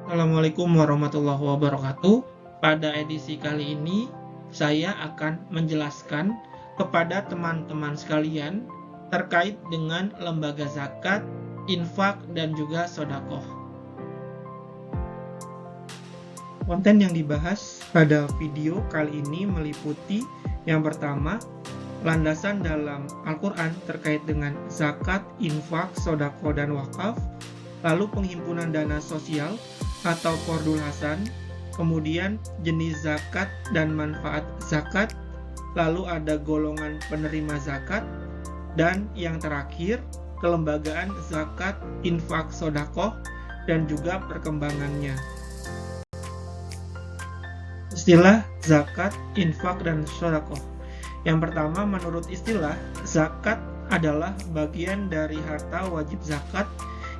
Assalamualaikum warahmatullahi wabarakatuh. Pada edisi kali ini, saya akan menjelaskan kepada teman-teman sekalian terkait dengan lembaga zakat, infak, dan juga sedekah. Konten yang dibahas pada video kali ini meliputi yang pertama, landasan dalam Al-Quran terkait dengan zakat, infak, sedekah, dan wakaf, lalu penghimpunan dana sosial atau Qardul Hasan, kemudian jenis zakat dan manfaat zakat, lalu ada golongan penerima zakat, dan yang terakhir kelembagaan zakat, infak, sedekah, dan juga perkembangannya. Istilah zakat, infak, dan sedekah. Yang pertama, menurut istilah, zakat adalah bagian dari harta wajib zakat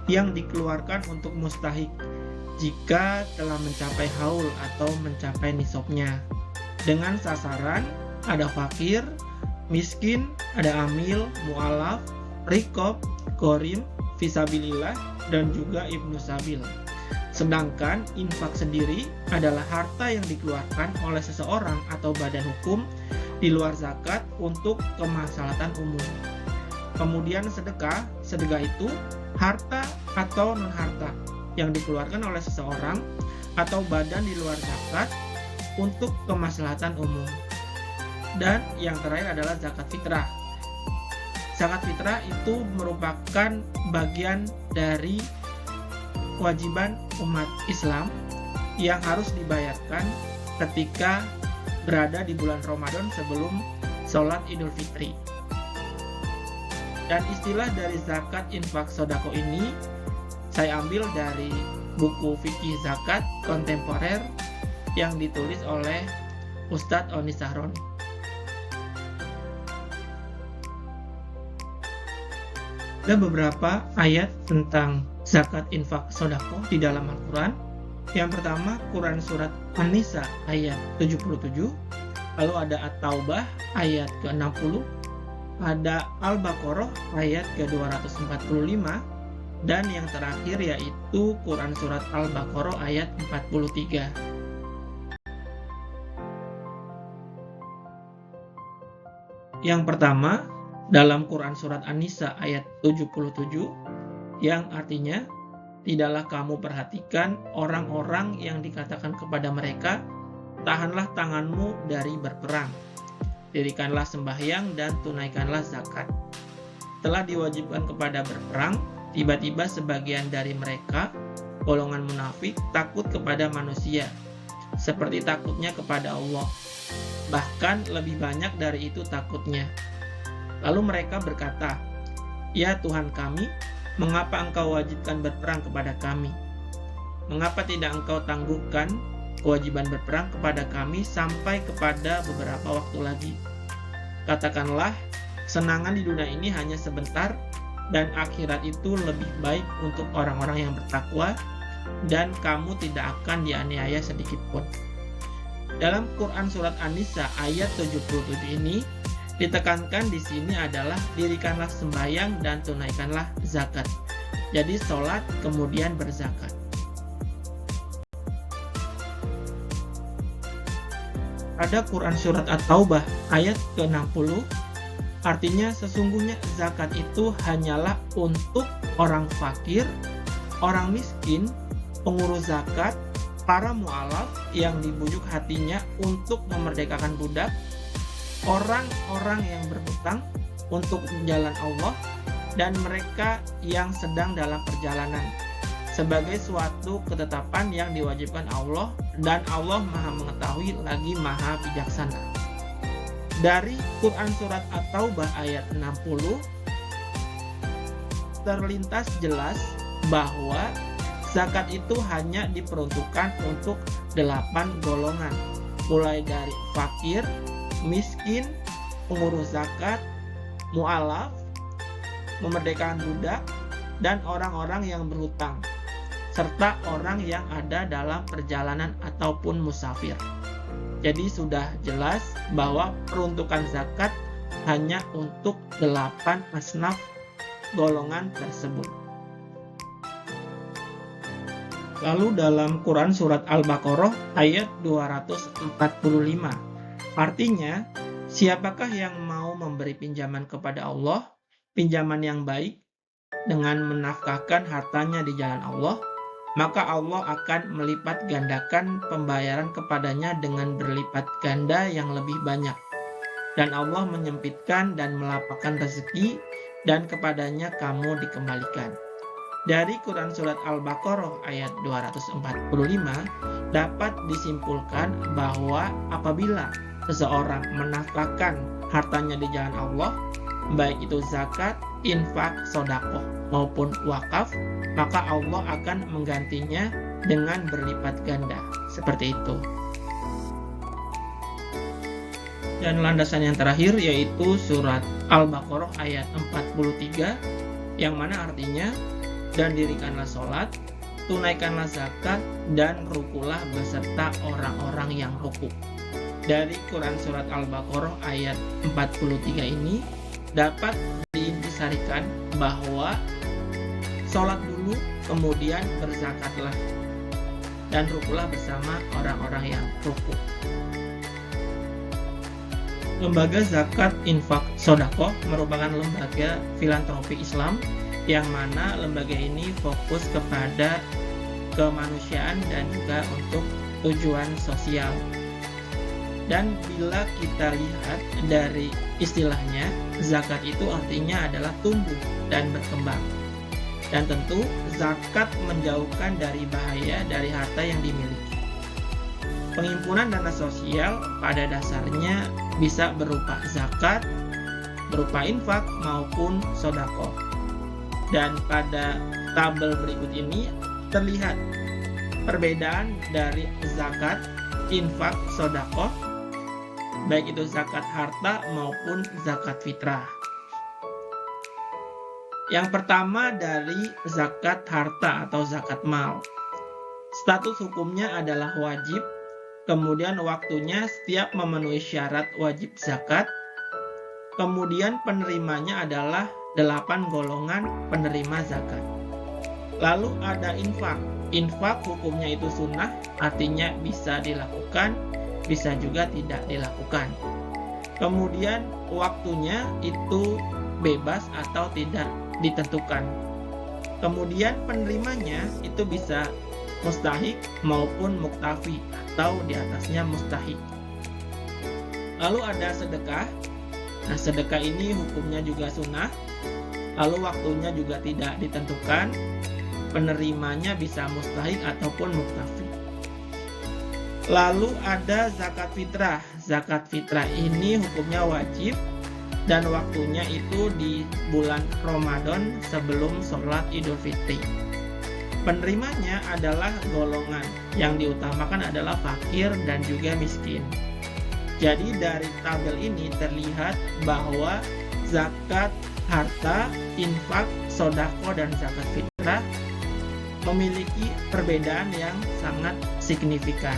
yang dikeluarkan untuk mustahik jika telah mencapai haul atau mencapai nisabnya. Dengan sasaran ada fakir, miskin, ada amil, mu'alaf, riqab, gharim, fisabilillah, dan juga ibnu sabil. Sedangkan infak sendiri adalah harta yang dikeluarkan oleh seseorang atau badan hukum di luar zakat untuk kemaslahatan umum. Kemudian sedekah itu harta atau non-harta yang dikeluarkan oleh seseorang atau badan di luar zakat untuk kemaslahatan umum. Dan yang terakhir adalah zakat fitrah. Zakat fitrah itu merupakan bagian dari kewajiban umat Islam yang harus dibayarkan ketika berada di bulan Ramadan sebelum sholat Idul Fitri. Dan istilah dari zakat, infak, sedekah ini saya ambil dari buku fikih zakat kontemporer yang ditulis oleh Ustadz Oni Sahroni. Ada beberapa ayat tentang zakat, infak, sedekah di dalam Al-Quran. Yang pertama, Quran surat An-Nisa ayat 77, lalu ada At-Taubah ayat ke-60, ada Al-Baqarah ayat ke-245, dan yang terakhir yaitu Quran surat Al-Baqarah ayat 43. Yang pertama, dalam Quran surat An-Nisa ayat 77, yang artinya, tidaklah kamu perhatikan orang-orang yang dikatakan kepada mereka, tahanlah tanganmu dari berperang, dirikanlah sembahyang dan tunaikanlah zakat. Telah diwajibkan kepada berperang, tiba-tiba sebagian dari mereka, golongan munafik, takut kepada manusia, seperti takutnya kepada Allah. Bahkan lebih banyak dari itu takutnya. Lalu mereka berkata, "Ya Tuhan kami, mengapa engkau wajibkan berperang kepada kami? Mengapa tidak engkau tangguhkan kewajiban berperang kepada kami sampai kepada beberapa waktu lagi? Katakanlah, kesenangan di dunia ini hanya sebentar, dan akhirat itu lebih baik untuk orang-orang yang bertakwa, dan kamu tidak akan dianiaya sedikit pun." Dalam Quran surat An-Nisa ayat 77 ini ditekankan di sini adalah dirikanlah sembahyang dan tunaikanlah zakat. Jadi sholat kemudian berzakat. Ada Quran surat At-Taubah ayat ke-60, artinya sesungguhnya zakat itu hanyalah untuk orang fakir, orang miskin, pengurus zakat, para mu'alaf yang dibujuk hatinya untuk memerdekakan budak, orang-orang yang berhutang untuk jalan Allah, dan mereka yang sedang dalam perjalanan, sebagai suatu ketetapan yang diwajibkan Allah, dan Allah Maha Mengetahui lagi Maha Bijaksana. Dari Quran surat At-Taubah ayat 60 terlintas jelas bahwa zakat itu hanya diperuntukkan untuk 8 golongan, mulai dari fakir, miskin, pengurus zakat, mu'alaf, memerdekakan budak, dan orang-orang yang berhutang, serta orang yang ada dalam perjalanan ataupun musafir. Jadi sudah jelas bahwa peruntukan zakat hanya untuk 8 asnaf golongan tersebut. Lalu dalam Quran surat Al-Baqarah ayat 245. Artinya, siapakah yang mau memberi pinjaman kepada Allah, pinjaman yang baik, dengan menafkahkan hartanya di jalan Allah, maka Allah akan melipat gandakan pembayaran kepadanya dengan berlipat ganda yang lebih banyak. Dan Allah menyempitkan dan melapangkan rezeki, dan kepadanya kamu dikembalikan. Dari Quran surat Al-Baqarah ayat 245 dapat disimpulkan bahwa apabila seseorang menafkahkan hartanya di jalan Allah, baik itu zakat, infak, sedekah maupun wakaf, maka Allah akan menggantinya dengan berlipat ganda. Seperti itu. Dan landasan yang terakhir yaitu surat Al-Baqarah ayat 43, yang mana artinya, dan dirikanlah sholat, tunaikanlah zakat, dan rukulah beserta orang-orang yang ruku. Dari Quran surat Al-Baqarah ayat 43 ini dapat diintisarikan bahwa sholat dulu, kemudian berzakatlah, dan rukulah bersama orang-orang yang ruku. Lembaga Zakat, Infak, Sedekah merupakan lembaga filantropi Islam yang mana lembaga ini fokus kepada kemanusiaan dan juga untuk tujuan sosial. Dan bila kita lihat dari istilahnya, zakat itu artinya adalah tumbuh dan berkembang. Dan tentu zakat menjauhkan dari bahaya dari harta yang dimiliki. Pengimpunan dana sosial pada dasarnya bisa berupa zakat, berupa infak maupun sedekah. Dan pada tabel berikut ini terlihat perbedaan dari zakat, infak, sedekah, baik itu zakat harta maupun zakat fitrah. Yang pertama dari zakat harta atau zakat mal. Status hukumnya adalah wajib, kemudian waktunya setiap memenuhi syarat wajib zakat, kemudian penerimanya adalah 8 golongan penerima zakat. Lalu ada infak. Infak hukumnya itu sunnah, artinya bisa dilakukan, bisa juga tidak dilakukan. Kemudian waktunya itu bebas atau tidak ditentukan. Kemudian penerimanya itu bisa mustahik maupun muktafi atau di atasnya mustahik. Lalu ada sedekah. Nah, sedekah ini hukumnya juga sunnah. Lalu waktunya juga tidak ditentukan. Penerimanya bisa mustahik ataupun muktafi. Lalu ada zakat fitrah. Zakat fitrah ini hukumnya wajib dan waktunya itu di bulan Ramadan sebelum sholat Idul Fitri. Penerimanya adalah golongan, yang diutamakan adalah fakir dan juga miskin. Jadi dari tabel ini terlihat bahwa zakat harta, infak, sedekah, dan zakat fitrah memiliki perbedaan yang sangat signifikan.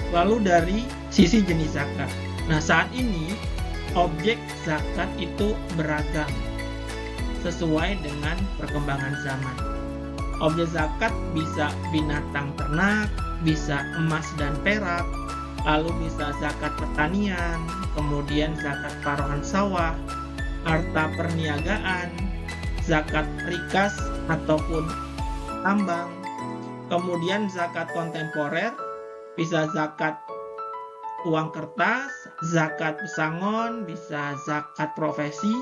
Lalu dari sisi jenis zakat. Nah, saat ini objek zakat itu beragam sesuai dengan perkembangan zaman. Objek zakat bisa binatang ternak, bisa emas dan perak, lalu bisa zakat pertanian, kemudian zakat taruhan sawah, harta perniagaan, zakat rikas ataupun tambang, kemudian zakat kontemporer, bisa zakat uang kertas, zakat pesangon, bisa zakat profesi,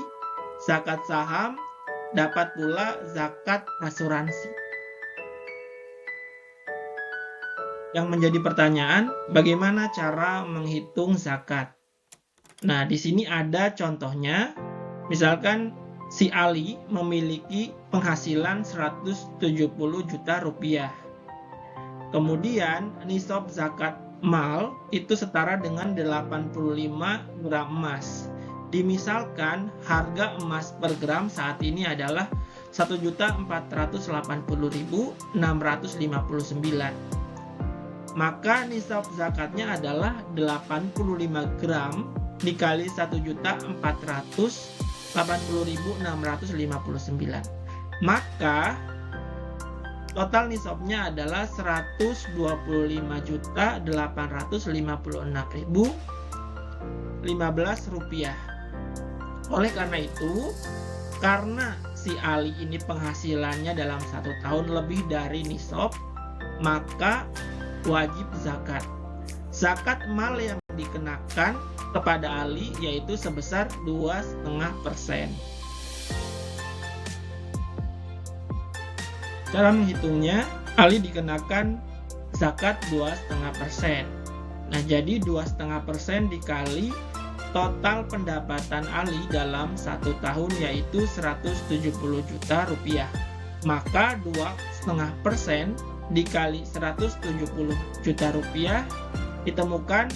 zakat saham, dapat pula zakat asuransi. Yang menjadi pertanyaan, bagaimana cara menghitung zakat? Nah, di sini ada contohnya. Misalkan si Ali memiliki penghasilan 170 juta rupiah. Kemudian nisab zakat mal itu setara dengan 85 gram emas. Dimisalkan harga emas per gram saat ini adalah 1.480.659. Maka nisab zakatnya adalah 85 gram dikali 1.480.659. Maka Total nisabnya adalah Rp125.856.015. Oleh karena itu, karena si Ali ini penghasilannya dalam 1 tahun lebih dari nisab, maka wajib zakat. Zakat mal yang dikenakan kepada Ali yaitu sebesar 2,5%. Cara menghitungnya, Ali dikenakan zakat 2,5%. Nah, jadi 2,5% dikali total pendapatan Ali dalam 1 tahun yaitu Rp170 juta. Maka 2,5% dikali Rp170 juta ditemukan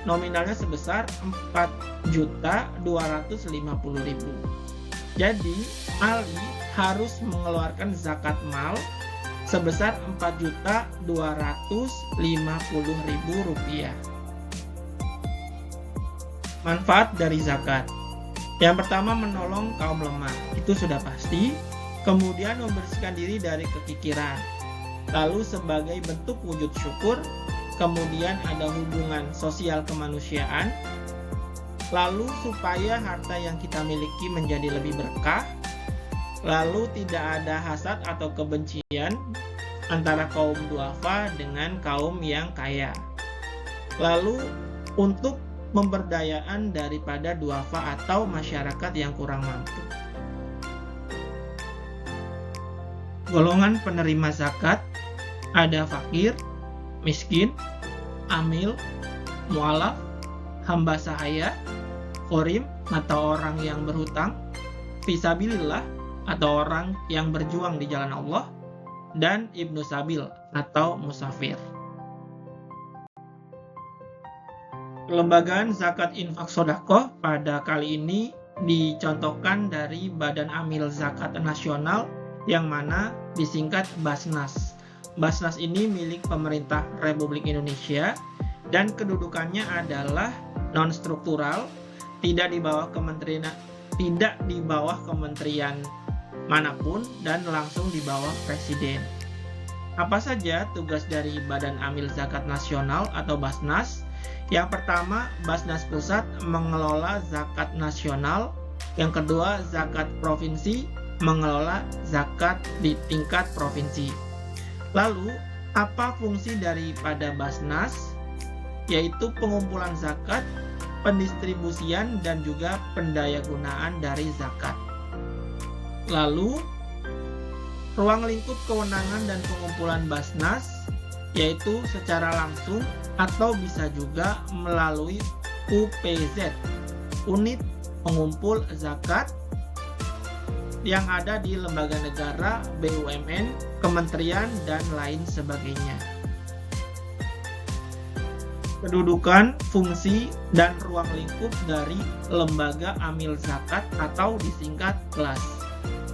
nominalnya sebesar Rp4.250.000. Jadi Ali harus mengeluarkan zakat mal sebesar Rp4.250.000. Manfaat dari zakat. Yang pertama, menolong kaum lemah, itu sudah pasti. Kemudian membersihkan diri dari kekikiran. Lalu sebagai bentuk wujud syukur, kemudian ada hubungan sosial kemanusiaan. Lalu supaya harta yang kita miliki menjadi lebih berkah. Lalu tidak ada hasad atau kebencian antara kaum duafa dengan kaum yang kaya. Lalu untuk pemberdayaan daripada duafa atau masyarakat yang kurang mampu. Golongan penerima zakat ada fakir, miskin, amil, mu'alaf, hamba sahaya, qorim atau orang yang berhutang, fisabilillah atau orang yang berjuang di jalan Allah, dan ibnu sabil atau musafir. Kelembagaan zakat infak sodakoh pada kali ini dicontohkan dari Badan Amil Zakat Nasional yang mana disingkat Basnas. Basnas ini milik pemerintah Republik Indonesia dan kedudukannya adalah non-struktural, tidak di bawah kementerian manapun dan langsung di bawah presiden. Apa saja tugas dari Badan Amil Zakat Nasional atau Basnas? Yang pertama, Basnas Pusat mengelola zakat nasional. Yang kedua, zakat provinsi mengelola zakat di tingkat provinsi. Lalu, apa fungsi daripada Basnas? Yaitu pengumpulan zakat, pendistribusian, dan juga pendayagunaan dari zakat. Lalu, ruang lingkup kewenangan dan pengumpulan Basnas yaitu secara langsung atau bisa juga melalui UPZ, Unit Pengumpul Zakat, yang ada di lembaga negara, BUMN, kementerian, dan lain sebagainya. Kedudukan, fungsi, dan ruang lingkup dari lembaga amil zakat atau disingkat KLAS.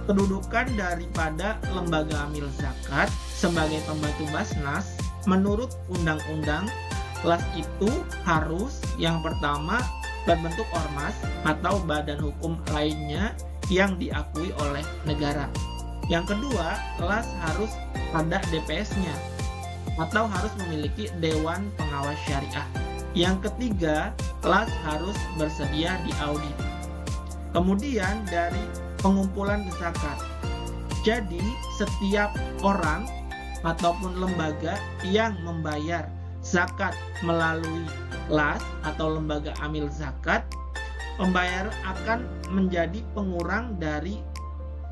Kedudukan daripada lembaga amil zakat sebagai pembantu Basnas menurut undang-undang, KLAS itu harus yang pertama berbentuk ormas atau badan hukum lainnya yang diakui oleh negara. Yang kedua, KLAS harus ada DPS-nya atau harus memiliki Dewan Pengawas Syariah. Yang ketiga, KLAS harus bersedia diaudit. Kemudian dari pengumpulan zakat. Jadi setiap orang ataupun lembaga yang membayar zakat melalui KLAS atau lembaga amil zakat, pembayar akan menjadi pengurang dari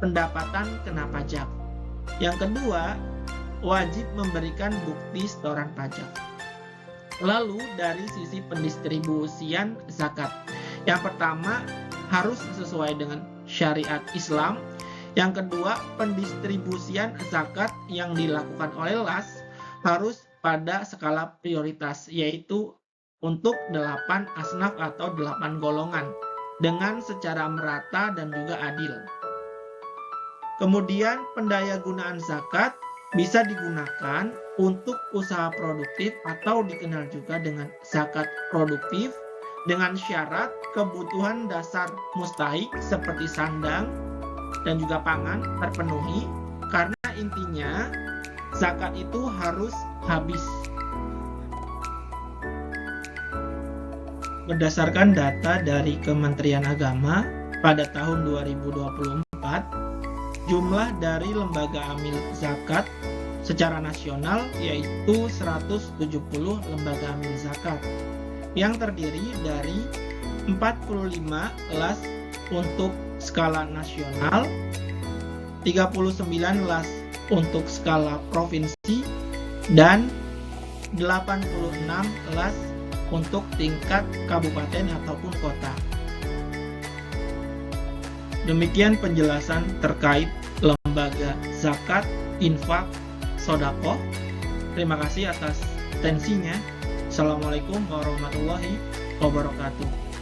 pendapatan kena pajak. Yang kedua, wajib memberikan bukti setoran pajak. Lalu dari sisi pendistribusian zakat, yang pertama harus sesuai dengan syariat Islam. Yang kedua, pendistribusian zakat yang dilakukan oleh LAS harus pada skala prioritas, yaitu untuk 8 asnaf atau 8 golongan dengan secara merata dan juga adil. Kemudian pendayagunaan zakat bisa digunakan untuk usaha produktif atau dikenal juga dengan zakat produktif dengan syarat kebutuhan dasar mustahik seperti sandang dan juga pangan terpenuhi, karena intinya zakat itu harus habis. Berdasarkan data dari Kementerian Agama pada tahun 2024, jumlah dari lembaga amil zakat secara nasional yaitu 170 lembaga amil zakat yang terdiri dari 45 kelas untuk skala nasional, 39 kelas untuk skala provinsi, dan 86 kelas untuk tingkat kabupaten ataupun kota. Demikian penjelasan terkait lembaga zakat, infak, sodaqoh. Terima kasih atas atensinya. Assalamualaikum warahmatullahi wabarakatuh.